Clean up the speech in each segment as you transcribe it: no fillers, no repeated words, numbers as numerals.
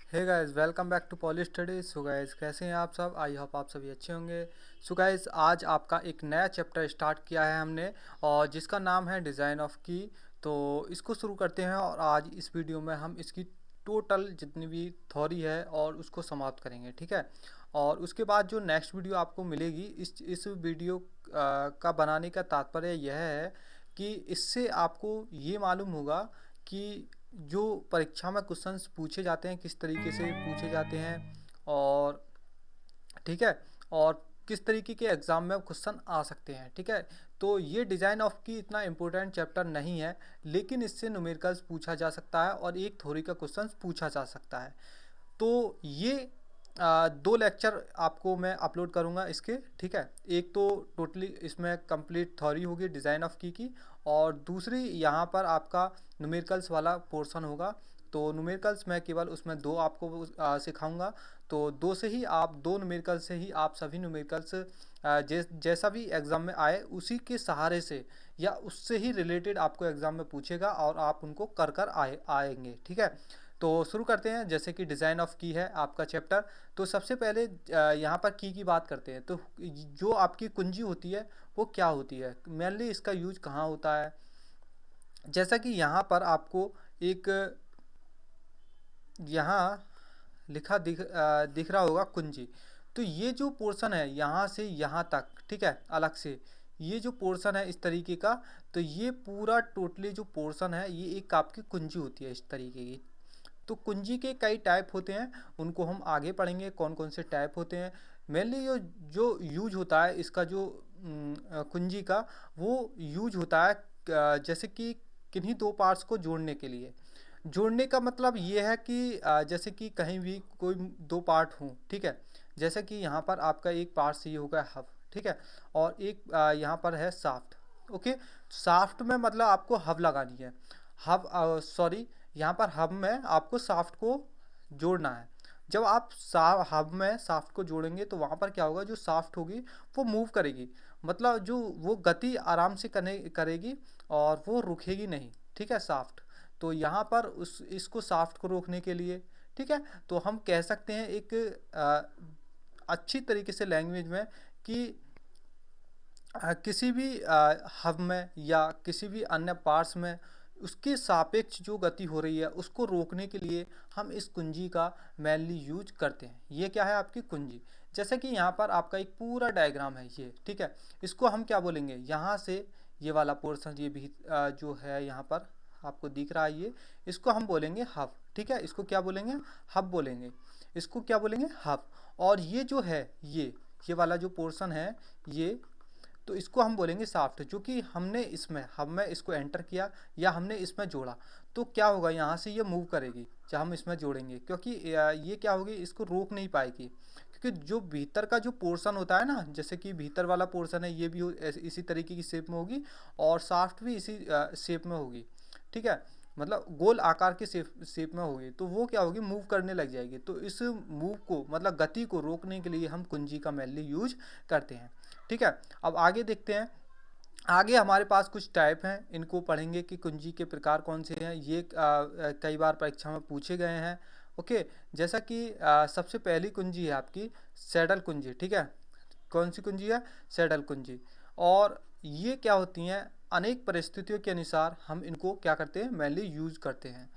Hey guys, welcome back to poly studies. So guys, कैसे हैं आप सब? आई होप आप सभी अच्छे होंगे। सो गाइस, आज आपका एक नया चैप्टर स्टार्ट किया है हमने, और जिसका नाम है डिज़ाइन ऑफ की। तो इसको शुरू करते हैं, और आज इस वीडियो में हम इसकी टोटल जितनी भी थ्योरी है और उसको समाप्त करेंगे, ठीक है। और उसके बाद जो नेक्स्ट वीडियो आपको मिलेगी, इस वीडियो का बनाने का तात्पर्य यह है कि इससे आपको ये मालूम होगा कि जो परीक्षा में क्वेश्चंस पूछे जाते हैं किस तरीके से पूछे जाते हैं, और ठीक है, और किस तरीके के एग्ज़ाम में क्वेश्चन आ सकते हैं, ठीक है। तो ये डिज़ाइन ऑफ की इतना इम्पोर्टेंट चैप्टर नहीं है, लेकिन इससे न्यूमेरिकल्स पूछा जा सकता है और एक थ्योरी का क्वेश्चन पूछा जा सकता है। तो ये दो लेक्चर आपको मैं अपलोड करूँगा इसके, ठीक है। एक तो टोटली इसमें कंप्लीट थ्योरी होगी डिज़ाइन ऑफ की, और दूसरी यहाँ पर आपका न्यूमेरिकल्स वाला पोर्शन होगा। तो न्यूमेरिकल्स मैं केवल उसमें दो आपको सिखाऊंगा। तो दो न्यूमेरिकल से ही आप सभी न्यूमेरिकल्स जैसा भी एग्ज़ाम में आए उसी के सहारे से या उससे ही रिलेटेड आपको एग्ज़ाम में पूछेगा, और आप उनको कर कर आएंगे, ठीक है। तो शुरू करते हैं। जैसे कि डिज़ाइन ऑफ की है आपका चैप्टर, तो सबसे पहले यहाँ पर की बात करते हैं। तो जो आपकी कुंजी होती है वो क्या होती है, मेनली इसका यूज कहाँ होता है। जैसा कि यहाँ पर आपको एक यहाँ लिखा दिख रहा होगा कुंजी। तो ये जो पोर्शन है यहाँ से यहाँ तक, ठीक है, अलग से ये जो पोर्शन है इस तरीके का, तो ये पूरा टोटली जो पोर्शन है ये एक आपकी कुंजी होती है इस तरीके की। तो कुंजी के कई टाइप होते हैं, उनको हम आगे पढ़ेंगे कौन कौन से टाइप होते हैं। मेनली जो यूज होता है इसका जो कुंजी का, वो यूज होता है जैसे कि किन्हीं दो पार्ट्स को जोड़ने के लिए। जोड़ने का मतलब ये है कि जैसे कि कहीं भी कोई दो पार्ट हों, ठीक है। जैसे कि यहाँ पर आपका एक पार्ट से ये होगा हब, ठीक है, और एक यहाँ पर है साफ्ट। ओके, साफ्ट में मतलब आपको हब लगानी है। हब सॉरी, यहाँ पर हब में आपको साफ्ट को जोड़ना है। जब आप हब में साफ्ट को जोड़ेंगे तो वहाँ पर क्या होगा, जो साफ्ट होगी वो मूव करेगी, मतलब जो वो गति आराम से करेगी, और वो रुकेगी नहीं, ठीक है, साफ्ट। तो यहाँ पर उस इसको साफ्ट को रोकने के लिए, ठीक है, तो हम कह सकते हैं एक अच्छी तरीके से लैंग्वेज में कि किसी भी हब में या किसी भी अन्य पार्ट्स में उसके सापेक्ष जो गति हो रही है उसको रोकने के लिए हम इस कुंजी का मेनली यूज करते हैं। ये क्या है, आपकी कुंजी। जैसे कि यहाँ पर आपका एक पूरा डायग्राम है ये, ठीक है। इसको हम क्या बोलेंगे, यहाँ से ये वाला पोर्शन ये भी जो है यहाँ पर आपको दिख रहा है ये, इसको हम बोलेंगे हब, ठीक है। इसको क्या बोलेंगे, हब बोलेंगे। इसको क्या बोलेंगे, हब। और ये जो है ये वाला जो पोर्शन है ये, तो इसको हम बोलेंगे साफ्ट। जो कि हमने इसमें हब में इसको एंटर किया या हमने इसमें जोड़ा, तो क्या होगा, यहाँ से ये मूव करेगी जब हम इसमें जोड़ेंगे, क्योंकि ये क्या होगी, इसको रोक नहीं पाएगी। क्योंकि जो भीतर का जो पोर्शन होता है ना, जैसे कि भीतर वाला पोर्शन है ये भी इसी तरीके की शेप में होगी, और साफ्ट भी इसी शेप में होगी, ठीक है, मतलब गोल आकार की शेप में होगी। तो वो क्या होगी, मूव करने लग जाएगी। तो इस मूव को मतलब गति को रोकने के लिए हम कुंजी का मेनली यूज करते हैं, ठीक है। अब आगे देखते हैं। आगे हमारे पास कुछ टाइप हैं, इनको पढ़ेंगे कि कुंजी के प्रकार कौन से हैं। ये कई बार परीक्षा में पूछे गए हैं। ओके, जैसा कि सबसे पहली कुंजी है आपकी सैडल कुंजी, ठीक है। कौन सी कुंजी है, सैडल कुंजी। और ये क्या होती हैं, अनेक परिस्थितियों के अनुसार हम इनको क्या करते हैं, मेनली यूज करते हैं।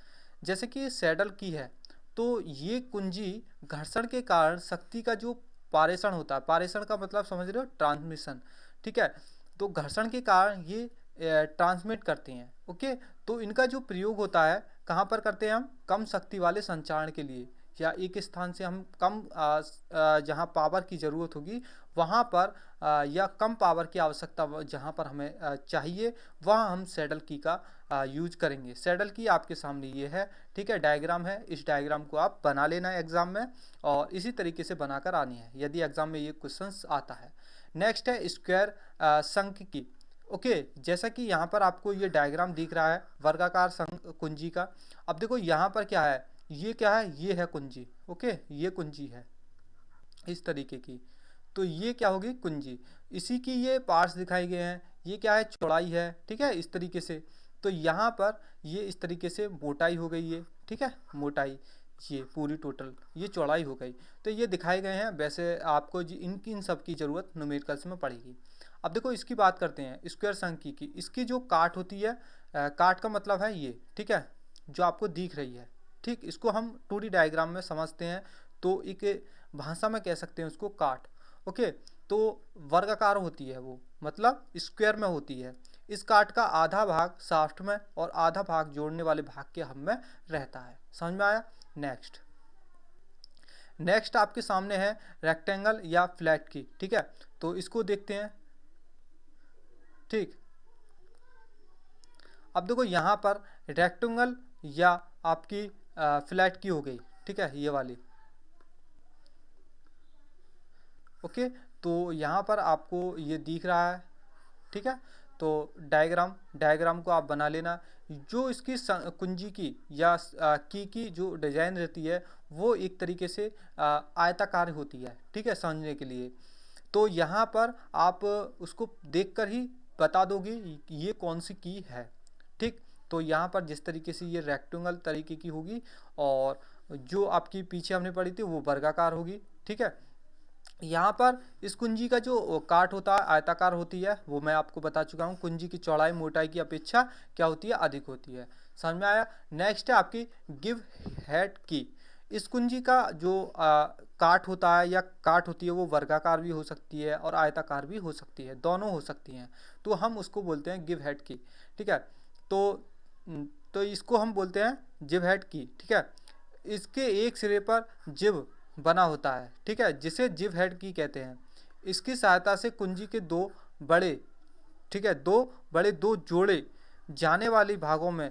जैसे कि सैडल की है, तो ये कुंजी घर्षण के कारण शक्ति का जो पारेषण होता है, पारेषण का मतलब समझ रहे हो, ट्रांसमिशन, ठीक है। तो घर्षण के कारण ये ट्रांसमिट करती हैं। ओके, तो इनका जो प्रयोग होता है कहाँ पर करते हैं हम, कम शक्ति वाले संचारण के लिए, या एक स्थान से हम कम जहाँ पावर की ज़रूरत होगी वहाँ पर या कम पावर की आवश्यकता जहाँ पर हमें चाहिए, वहाँ हम सैडल की का यूज करेंगे। सैडल की आपके सामने ये है, ठीक है, डायग्राम है। इस डायग्राम को आप बना लेना है एग्जाम में, और इसी तरीके से बनाकर आनी है यदि एग्जाम में ये क्वेश्चंस आता है। नेक्स्ट है स्क्वायर शंख की। ओके, जैसा कि यहाँ पर आपको ये डायग्राम दिख रहा है वर्गाकार शंख कुंजी का। अब देखो यहाँ पर क्या है, ये क्या है, ये है कुंजी। ओके, ये कुंजी है इस तरीके की। तो ये क्या होगी, कुंजी। इसी की ये पार्ट्स दिखाए गए हैं। ये क्या है, चौड़ाई है, ठीक है, इस तरीके से। तो यहाँ पर ये इस तरीके से मोटाई हो गई है, ठीक है, मोटाई। ये पूरी टोटल ये चौड़ाई हो गई। तो ये दिखाए गए हैं, वैसे आपको इन सब की ज़रूरत न्यूमेरिकल्स में पड़ेगी। अब देखो इसकी बात करते हैं स्क्वायर संख्या की। इसकी जो काट होती है, काट का मतलब है ये, ठीक है, जो आपको दिख रही है, ठीक। इसको हम 2D डायग्राम में समझते हैं तो एक भाषा में कह सकते हैं उसको काट। ओके, तो वर्गाकार होती है वो, मतलब स्क्वायर में होती है। इस काट का आधा भाग शाफ्ट में और आधा भाग जोड़ने वाले भाग के हब में रहता है। समझ में आया? नेक्स्ट आपके सामने है रेक्टेंगल या फ्लैट की, ठीक है। तो इसको देखते हैं, ठीक। अब देखो यहाँ पर रेक्टेंगल या आपकी फ्लैट की हो गई, ठीक है, ये वाली। ओके, तो यहाँ पर आपको ये दिख रहा है, ठीक है। तो डायग्राम को आप बना लेना। जो इसकी कुंजी की या की जो डिजाइन रहती है वो एक तरीके से आयताकार होती है, ठीक है, समझने के लिए। तो यहाँ पर आप उसको देखकर ही बता दोगे ये कौन सी की है, ठीक। तो यहाँ पर जिस तरीके से ये रेक्टेंगल तरीके की होगी और जो आपकी पीछे हमने पढ़ी थी वो वर्गाकार होगी, ठीक है। यहाँ पर इस कुंजी का जो काट होता है आयताकार होती है, वो मैं आपको बता चुका हूँ। कुंजी की चौड़ाई मोटाई की अपेक्षा क्या होती है? अधिक होती है। समझ में आया? नेक्स्ट है आपकी गिव हेड की। इस कुंजी का जो काट होता है या काट होती है वो वर्गाकार भी हो सकती है और आयताकार भी हो सकती है, दोनों हो सकती हैं। तो हम उसको बोलते हैं गिव हेड की, ठीक है। तो तो इसको हम बोलते हैं जिव हेड की, ठीक है। इसके एक सिरे पर जिव बना होता है, ठीक है, जिसे जिव हेड की कहते हैं। इसकी सहायता से कुंजी के दो बड़े, ठीक है, दो जोड़े जाने वाली भागों में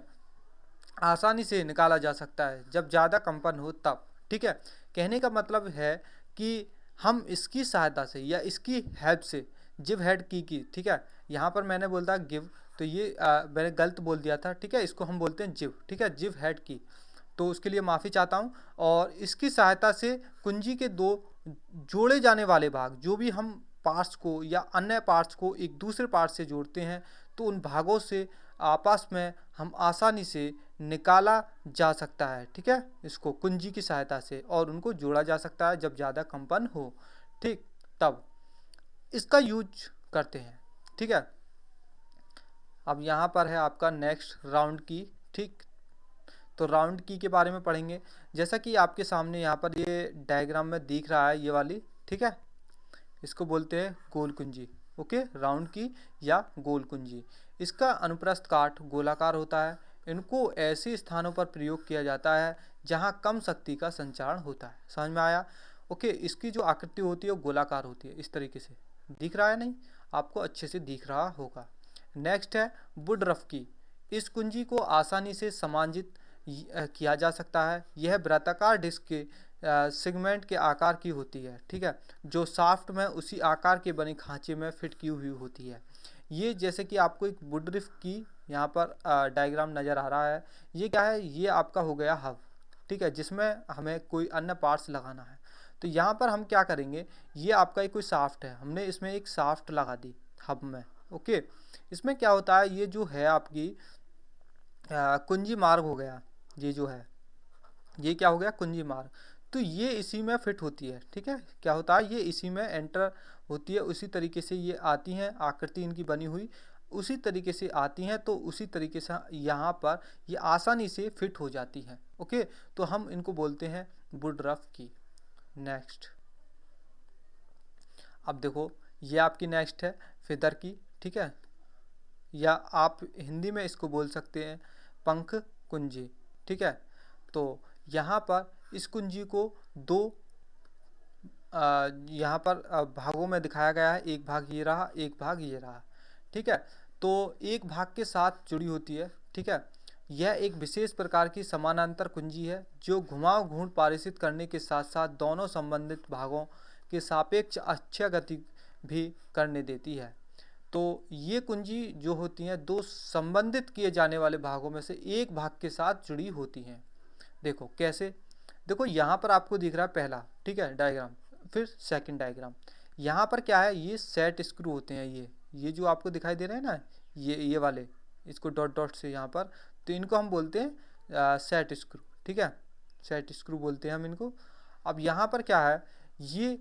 आसानी से निकाला जा सकता है जब ज़्यादा कंपन हो तब, ठीक है। कहने का मतलब है कि हम इसकी सहायता से या इसकी हेल्प से जिव हेड की, ठीक है। यहाँ पर मैंने बोला गिव, तो ये मैंने गलत बोल दिया था, ठीक है। इसको हम बोलते हैं जिव, ठीक है, जिव हेड की। तो उसके लिए माफ़ी चाहता हूँ। और इसकी सहायता से कुंजी के दो जोड़े जाने वाले भाग, जो भी हम पार्ट्स को या अन्य पार्ट्स को एक दूसरे पार्ट से जोड़ते हैं, तो उन भागों से आपस में हम आसानी से निकाला जा सकता है, ठीक है, इसको कुंजी की सहायता से, और उनको जोड़ा जा सकता है जब ज़्यादा कंपन हो, ठीक। तब इसका यूज करते हैं, ठीक है। अब यहाँ पर है आपका नेक्स्ट राउंड की, ठीक। तो राउंड की के बारे में पढ़ेंगे। जैसा कि आपके सामने यहाँ पर ये डायग्राम में दिख रहा है, ये वाली, ठीक है, इसको बोलते हैं गोल कुंजी। ओके, राउंड की या गोल कुंजी। इसका अनुप्रस्थ काट गोलाकार होता है। इनको ऐसे स्थानों पर प्रयोग किया जाता है जहाँ कम शक्ति का संचारण होता है। समझ में आया? ओके, इसकी जो आकृति होती है वो गोलाकार होती है, इस तरीके से दिख रहा है, नहीं आपको अच्छे से दिख रहा होगा। नेक्स्ट है वुडरफ की। इस कुंजी को आसानी से समांजित किया जा सकता है। यह वृत्ताकार डिस्क के सेगमेंट के आकार की होती है, ठीक है, जो शाफ्ट में उसी आकार के बने खांचे में फिट की हुई होती है। ये जैसे कि आपको एक वुडरफ की यहाँ पर डायग्राम नज़र आ रहा है। ये क्या है? ये आपका हो गया हब, ठीक है, जिसमें हमें कोई अन्य पार्ट्स लगाना है। तो यहाँ पर हम क्या करेंगे, ये आपका एक कोई शाफ्ट है, हमने इसमें एक शाफ्ट लगा दी हब में। ओके, इसमें क्या होता है, ये जो है आपकी कुंजी मार्ग हो गया, ये जो है ये क्या हो गया? कुंजी मार्ग। तो ये इसी में फिट होती है, ठीक है। क्या होता है? ये इसी में एंटर होती है। उसी तरीके से ये आती हैं, आकृति इनकी बनी हुई उसी तरीके से आती हैं, तो उसी तरीके से यहाँ पर ये आसानी से फिट हो जाती हैं। ओके, तो हम इनको बोलते हैं वुडरफ की। नेक्स्ट, अब देखो ये आपकी नेक्स्ट है फेदर की, ठीक है, या आप हिंदी में इसको बोल सकते हैं पंख कुंजी, ठीक है। तो यहाँ पर इस कुंजी को दो यहाँ पर भागों में दिखाया गया है। एक भाग ये रहा, एक भाग ये रहा, ठीक है। तो एक भाग के साथ जुड़ी होती है, ठीक है। यह एक विशेष प्रकार की समानांतर कुंजी है जो घुमाव घूर्ण पारित करने के साथ साथ दोनों संबंधित भागों के सापेक्ष अच्छी गति भी करने देती है। तो ये कुंजी जो होती हैं दो संबंधित किए जाने वाले भागों में से एक भाग के साथ जुड़ी होती हैं। देखो कैसे, देखो यहाँ पर आपको दिख रहा है पहला, ठीक है, डायग्राम, फिर सेकंड डायग्राम। यहाँ पर क्या है, ये सेट स्क्रू होते हैं, ये जो आपको दिखाई दे रहे हैं ना, ये वाले, इसको डॉट डॉट से यहाँ पर, तो इनको हम बोलते हैं सेट स्क्रू, ठीक है। सेट स्क्रू बोलते हैं हम इनको। अब यहाँ पर क्या है, ये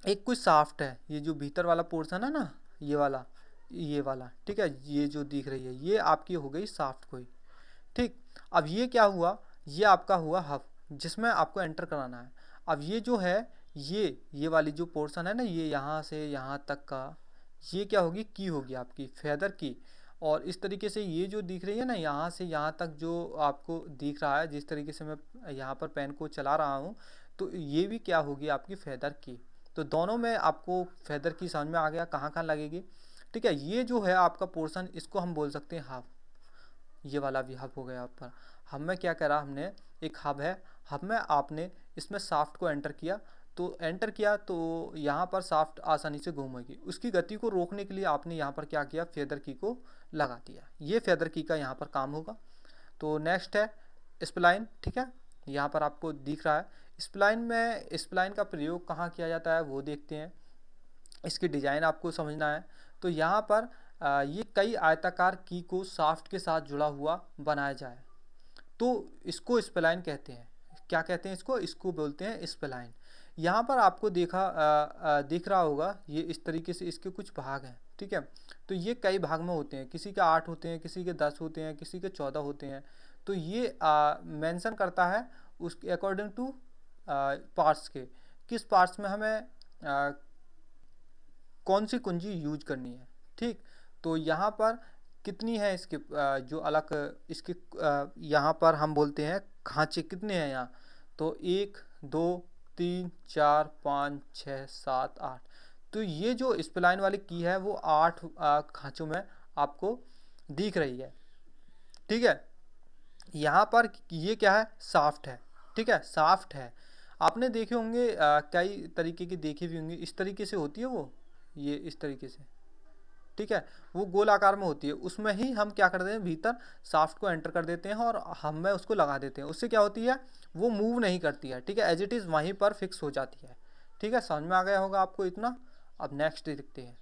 एक कोई शाफ्ट है, ये जो भीतर वाला पोर्शन है ना, ये वाला ठीक है, ये जो दिख रही है ये आपकी हो गई शाफ्ट कोई। ठीक, अब ये क्या हुआ, ये आपका हुआ हब जिसमें आपको एंटर कराना है। अब ये जो है, ये वाली जो पोर्शन है ना, ये यहाँ से यहाँ तक का, ये क्या होगी, की होगी आपकी फेदर की। और इस तरीके से ये जो दिख रही है ना, यहाँ से यहाँ तक जो आपको दिख रहा है, जिस तरीके से मैं यहाँ पर पेन को चला रहा हूँ, तो ये भी क्या होगी आपकी फेदर की। तो दोनों में आपको फेदर की समझ में आ गया कहाँ कहाँ लगेगी। ठीक है, ये जो है आपका पोर्शन, इसको हम बोल सकते हैं हब। ये वाला भी हब हो गया आपका। हब में क्या करा हमने, एक हब है, हब में आपने इसमें शाफ्ट को एंटर किया, तो एंटर किया तो यहाँ पर शाफ्ट आसानी से घूमेगी। उसकी गति को रोकने के लिए आपने यहाँ पर क्या किया, फेदर की को लगा दिया। ये फेदर की का यहाँ पर काम होगा। तो नेक्स्ट है स्प्लाइन। ठीक है, यहाँ पर आपको दिख रहा है स्प्लाइन में, स्प्लाइन का प्रयोग कहाँ किया जाता है वो देखते हैं। इसकी डिज़ाइन आपको समझना है। तो यहाँ पर ये कई आयताकार की को शाफ्ट के साथ जुड़ा हुआ बनाया जाए तो इसको स्प्लाइन कहते हैं। क्या कहते हैं इसको, इसको बोलते हैं स्प्लाइन। यहाँ पर आपको दिख रहा होगा, ये इस तरीके से इसके कुछ भाग हैं। ठीक है, तो ये कई भाग में होते हैं, किसी के 8 होते हैं, किसी के 10 होते हैं, किसी के 14 होते हैं। तो ये मेंशन करता है उसके अकॉर्डिंग टू पार्ट्स के, किस पार्ट्स में हमें कौन सी कुंजी यूज करनी है। ठीक, तो यहाँ पर कितनी है इसके जो अलग इसके यहाँ पर हम बोलते हैं खांचे कितने हैं यहाँ, तो 1 2 3 4 5 6 7 8। तो ये जो स्प्लाइन वाली की है वो 8 खांचों में आपको दिख रही है। ठीक है, यहाँ पर ये क्या है, शाफ्ट है। ठीक है, शाफ्ट है। आपने देखे होंगे कई तरीके की देखे भी होंगे, इस तरीके से होती है वो, ये इस तरीके से। ठीक है, वो गोल आकार में होती है, उसमें ही हम क्या कर देते हैं, भीतर शाफ्ट को एंटर कर देते हैं और हम में उसको लगा देते हैं। उससे क्या होती है, वो मूव नहीं करती है। ठीक है, एज इट इज़ वहीं पर फिक्स हो जाती है। ठीक है, समझ में आ गया होगा आपको इतना। अब नेक्स्ट देखते हैं।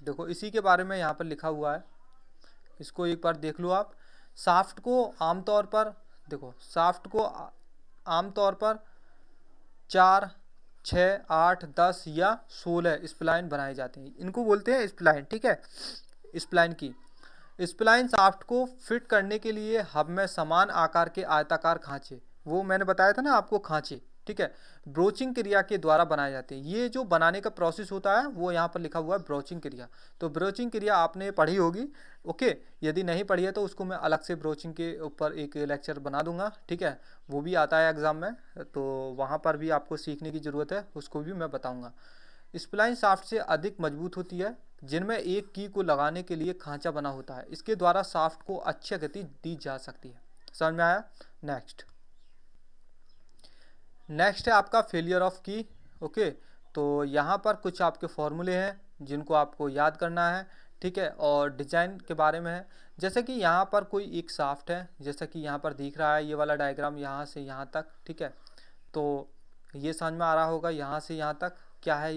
देखो इसी के बारे में यहाँ पर लिखा हुआ है, इसको एक बार देख लो आप। शाफ्ट को आमतौर पर, देखो शाफ्ट को आमतौर पर 4 6 8 10 या 16 स्प्लाइन बनाए जाते हैं, इनको बोलते हैं स्प्लाइन। ठीक है, स्प्लाइन की, स्प्लाइन शाफ्ट को फिट करने के लिए हब में समान आकार के आयताकार खांचे, वो मैंने बताया था ना आपको खांचे, ठीक है, ब्रोचिंग क्रिया के द्वारा बनाए जाते हैं। ये जो बनाने का प्रोसेस होता है वो यहाँ पर लिखा हुआ है ब्रोचिंग क्रिया। तो ब्रोचिंग क्रिया आपने पढ़ी होगी, ओके। यदि नहीं पढ़ी है तो उसको मैं अलग से ब्रोचिंग के ऊपर एक लेक्चर बना दूंगा। ठीक है, वो भी आता है एग्जाम में, तो वहाँ पर भी आपको सीखने की ज़रूरत है, उसको भी मैं बताऊँगा। स्प्लाइन शाफ्ट से अधिक मजबूत होती है, जिनमें एक की को लगाने के लिए खांचा बना होता है। इसके द्वारा शाफ्ट को अच्छी गति दी जा सकती है। समझ में आया। नेक्स्ट है आपका फेलियर ऑफ की। ओके, तो यहाँ पर कुछ आपके फॉर्मूले हैं जिनको आपको याद करना है। ठीक है, और डिजाइन के बारे में है। जैसे कि यहाँ पर कोई एक शाफ्ट है, जैसा कि यहाँ पर दिख रहा है ये वाला डायग्राम, यहाँ से यहाँ तक। ठीक है, तो ये समझ में आ रहा होगा, यहाँ से यहाँ तक क्या है,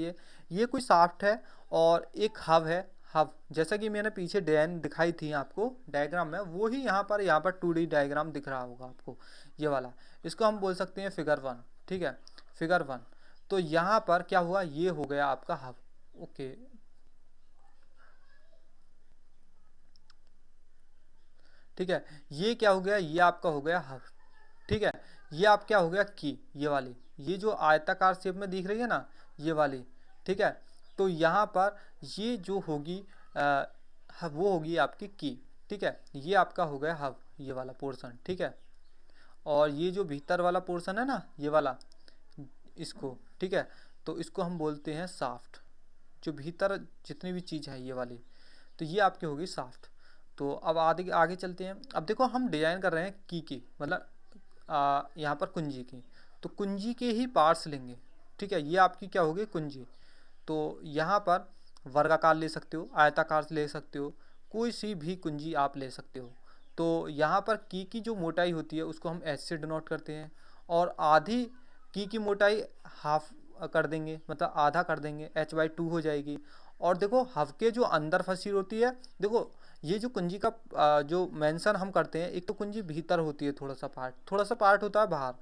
ये कोई शाफ्ट है और एक हब है। हब जैसा कि मैंने पीछे डिजाइन दिखाई थी आपको डायग्राम में, वो ही यहाँ पर 2D डायग्राम दिख रहा होगा आपको, ये वाला। इसको हम बोल सकते हैं फिगर 1। ठीक है, फिगर 1। तो यहाँ पर क्या हुआ, ये हो गया आपका हब। ओके, ठीक है, ये क्या हो गया, ये आपका हो गया हब। ठीक है, ये आप क्या हो गया की, ये वाली, ये जो आयताकार शेप में दिख रही है ना, ये वाली। ठीक है, तो यहाँ पर ये जो होगी वो होगी आपकी की। ठीक है, ये आपका हो गया हब, ये वाला पोर्शन। ठीक है, और ये जो भीतर वाला पोर्शन है ना, ये वाला, इसको, ठीक है, तो इसको हम बोलते हैं शाफ्ट। जो भीतर जितनी भी चीज़ है ये वाली, तो ये आपकी होगी शाफ्ट। तो अब आगे आगे चलते हैं। अब देखो हम डिजाइन कर रहे हैं की मतलब यहाँ पर कुंजी की, तो कुंजी के ही पार्ट्स लेंगे। ठीक है, ये आपकी क्या होगी, कुंजी। तो यहाँ पर वर्गाकार ले सकते हो, आयताकार ले सकते हो, कोई सी भी कुंजी आप ले सकते हो। तो यहाँ पर की जो मोटाई होती है उसको हम एच से डिनोट करते हैं, और आधी की मोटाई हाफ कर देंगे, मतलब आधा कर देंगे, h/2 हो जाएगी। और देखो हब के जो अंदर फंसी होती है, देखो ये जो कुंजी का जो मेंशन हम करते हैं, एक तो कुंजी भीतर होती है, थोड़ा सा पार्ट होता है बाहर,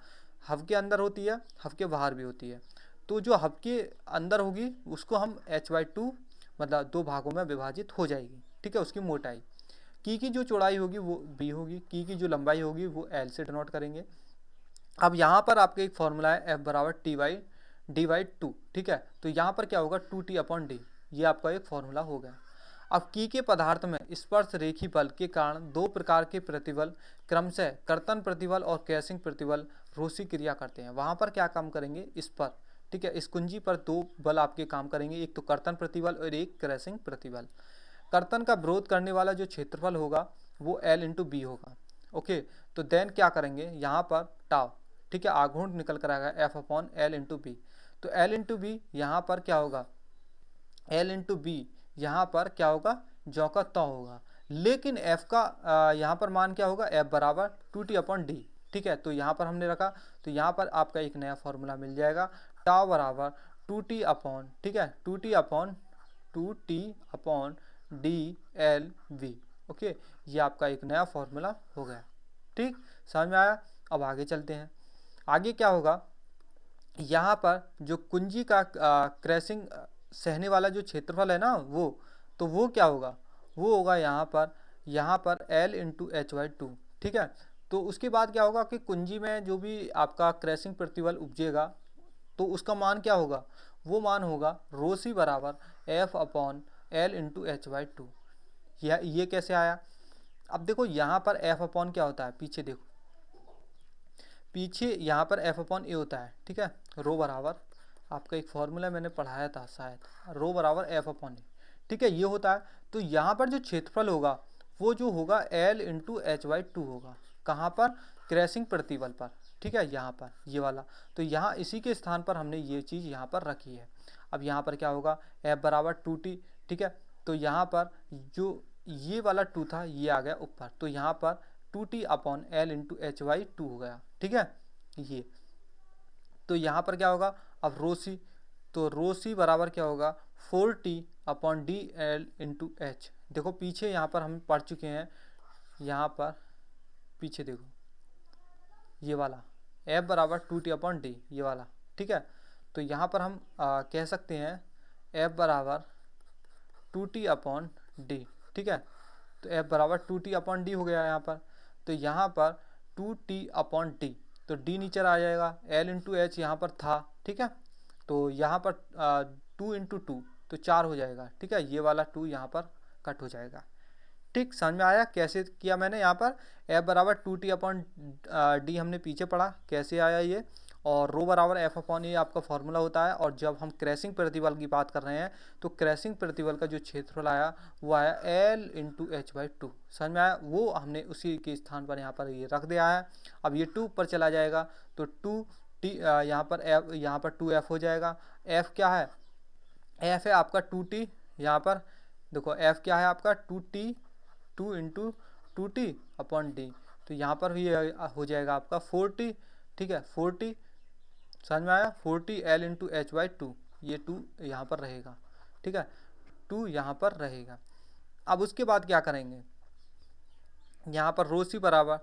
हब के अंदर होती है, हब के बाहर भी होती है। तो जो हब के अंदर होगी उसको हम h/2 मतलब 2 भागों में विभाजित हो जाएगी, ठीक है। उसकी मोटाई की जो चौड़ाई होगी वो b होगी, की जो लंबाई होगी वो l से डिनोट करेंगे। अब यहाँ पर आपके एक फॉर्मूला है F बराबर T/2, ठीक है। तो यहाँ पर क्या होगा 2T/d, ये आपका एक फॉर्मूला हो गया। अब के पदार्थ में स्पर्श रेखी बल के कारण दो प्रकार के प्रतिबल क्रमशः कर्तन प्रतिबल और क्रैशिंग प्रतिबल रोसी क्रिया करते हैं। वहाँ पर क्या काम करेंगे, इस पर, ठीक है, इस कुंजी पर दो बल आपके काम करेंगे, एक तो कर्तन प्रतिबल और एक क्रैशिंग प्रतिबल। कर्तन का विरोध करने वाला जो क्षेत्रफल होगा वो L/B होगा। ओके, तो देन क्या करेंगे यहाँ पर टाव, ठीक है, आघूर्ण निकल कर आएगा F/L/B। तो L/B यहाँ पर क्या होगा, L/B यहाँ पर क्या होगा, जौ का तौ होगा। लेकिन F का यहाँ पर मान क्या होगा, F बराबर 2T/d, ठीक है। तो यहाँ पर हमने रखा, तो यहाँ पर आपका एक नया फॉर्मूला मिल जाएगा, टाव बराबर 2T अपॉन, ठीक है, 2T/DLV। ओके, ये आपका एक नया फॉर्मूला हो गया, ठीक, समझ में आया। अब आगे चलते हैं, आगे क्या होगा, यहाँ पर जो कुंजी का क्रैशिंग सहने वाला जो क्षेत्रफल है ना वो, तो वो क्या होगा, वो होगा यहाँ पर L/H/2, ठीक है। तो उसके बाद क्या होगा कि कुंजी में जो भी आपका क्रैशिंग प्रतिबल उपजेगा तो उसका मान क्या होगा, वो मान होगा ρC बराबर F/L/H/2। ये कैसे आया, अब देखो यहाँ पर F अपॉन क्या होता है, पीछे देखो, पीछे यहाँ पर F/A होता है, ठीक है। रो बराबर, आपका एक फॉर्मूला मैंने पढ़ाया था शायद, रो बराबर F/A, ठीक है, ये होता है। तो यहाँ पर जो क्षेत्रफल होगा वो जो होगा L/H/2 होगा, कहाँ पर, क्रैशिंग प्रतिबल पर, ठीक है, यहाँ पर ये वाला। तो यहाँ इसी के स्थान पर हमने ये चीज़ यहाँ पर रखी है। अब यहाँ पर क्या होगा, F बराबर 2T, ठीक है। तो यहाँ पर जो ये वाला 2 था ये आ गया ऊपर, तो यहाँ पर 2T/L/H/2 हो गया, ठीक है ये। तो यहाँ पर क्या होगा, अब ρC, तो ρC बराबर क्या होगा 4T/dL/H। देखो पीछे यहाँ पर हम पढ़ चुके हैं, यहाँ पर पीछे देखो ये वाला F बराबर 2T/d, ये वाला, ठीक है। तो यहाँ पर हम कह सकते हैं F बराबर 2T/d, ठीक है। तो F बराबर 2T/d हो गया यहाँ पर। तो यहाँ पर 2T/d, तो d नीचे आ जाएगा, L/H यहाँ पर था, ठीक है। तो यहाँ पर 2 × 2 तो 4 हो जाएगा, ठीक है। ये वाला 2 यहाँ पर कट हो जाएगा, ठीक, समझ में आया कैसे किया मैंने। यहाँ पर F बराबर 2T/d हमने पीछे पढ़ा कैसे आया ये, और रो बराबर F/A आपका फॉर्मूला होता है। और जब हम क्रैशिंग प्रतिबल की बात कर रहे हैं तो क्रैशिंग प्रतिबल का जो क्षेत्रफल आया वो आया L/H/2, समझ में आया। वो हमने उसी के स्थान पर यहाँ पर ये रख दिया है। अब ये 2 ऊपर चला जाएगा तो 2T यहाँ पर F, यहाँ पर 2F हो जाएगा। F क्या है, F है आपका 2T, यहाँ पर देखो F क्या है आपका 2 × 2T/d, तो यहाँ पर भी हो जाएगा आपका 4T, ठीक है, 4T, समझ में आया, 4T/L/H/2, ये 2 यहाँ पर रहेगा, ठीक है, 2 यहाँ पर रहेगा। अब उसके बाद क्या करेंगे, यहाँ पर ρC बराबर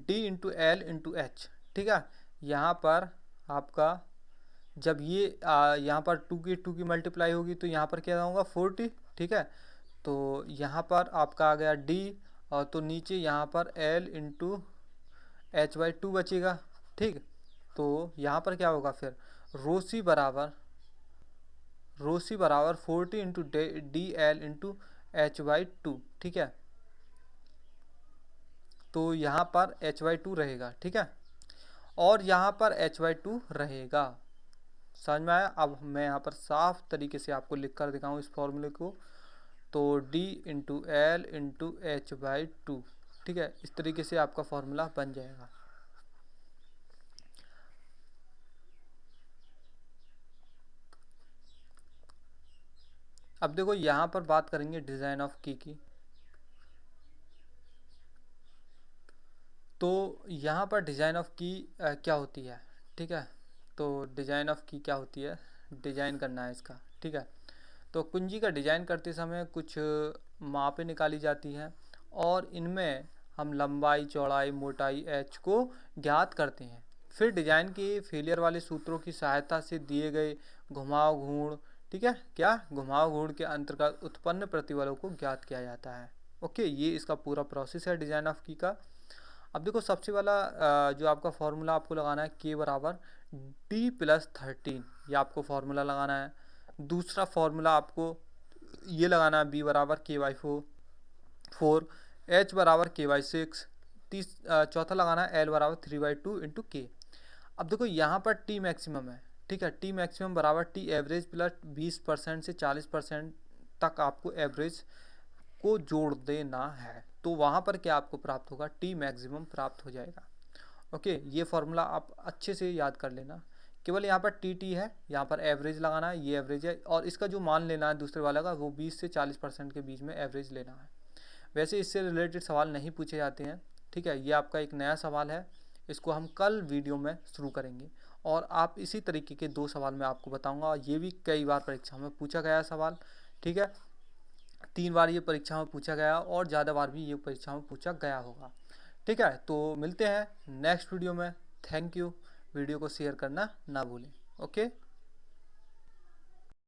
D/L/H, ठीक है। यहाँ पर आपका जब ये यहाँ पर 2 की मल्टीप्लाई होगी तो यहाँ पर क्या होगा 4T, ठीक है। तो यहाँ पर आपका आ गया D, और तो नीचे यहाँ पर L/H/2 बचेगा, ठीक। तो यहाँ पर क्या होगा फिर, ρC बराबर 4T × DL/H/2, ठीक है। तो यहाँ पर H/2 रहेगा, ठीक है, और यहाँ पर H/2 रहेगा, समझ में आया। अब मैं यहाँ पर साफ तरीके से आपको लिख कर दिखाऊँ इस फॉर्मूले को, तो D/L/H/2, ठीक है, इस तरीके से आपका फॉर्मूला बन जाएगा। अब देखो यहाँ पर बात करेंगे डिज़ाइन ऑफ की। तो यहाँ पर डिज़ाइन ऑफ की क्या होती है, ठीक है। तो डिज़ाइन ऑफ की क्या होती है, डिज़ाइन करना है इसका, ठीक है। तो कुंजी का डिज़ाइन करते समय कुछ मापें निकाली जाती हैं और इनमें हम लंबाई, चौड़ाई, मोटाई, एच को ज्ञात करते हैं। फिर डिजाइन के फेलियर वाले सूत्रों की सहायता से दिए गए घुमाव घूर्ण, ठीक है, क्या घुमाव घूर्ण के अंतर्गत उत्पन्न प्रतिबलों को ज्ञात किया जाता है। ओके, ये इसका पूरा प्रोसेस है डिजाइन ऑफ की का। अब देखो सबसे वाला जो आपका फॉर्मूला आपको लगाना है k बराबर D+13, ये आपको फॉर्मूला लगाना है। दूसरा फॉर्मूला आपको ये लगाना है b बराबर k/4, h बराबर k/6, चौथा लगाना है l बराबर 3/2 इंटू के। अब देखो यहाँ पर टी मैक्सिमम है, ठीक है, टी मैक्सिमम बराबर टी एवरेज प्लस 20% से 40% तक आपको एवरेज को जोड़ देना है, तो वहाँ पर क्या आपको प्राप्त होगा, टी मैक्सिमम प्राप्त हो जाएगा। ओके, ये फॉर्मूला आप अच्छे से याद कर लेना। केवल यहाँ पर टी है, यहाँ पर एवरेज लगाना है, ये एवरेज है और इसका जो मान लेना है दूसरे वाले का वो 20 से 40% के बीच में एवरेज लेना है। वैसे इससे रिलेटेड सवाल नहीं पूछे जाते हैं, ठीक है, ये आपका एक नया सवाल है, इसको हम कल वीडियो में शुरू करेंगे। और आप इसी तरीके के 2 सवाल मैं आपको बताऊंगा, ये भी कई बार परीक्षा में पूछा गया सवाल, ठीक है, 3 बार ये परीक्षा में पूछा गया और ज़्यादा बार भी ये परीक्षा में पूछा गया होगा, ठीक है। तो मिलते हैं नेक्स्ट वीडियो में। थैंक यू, वीडियो को शेयर करना ना भूलें। ओके।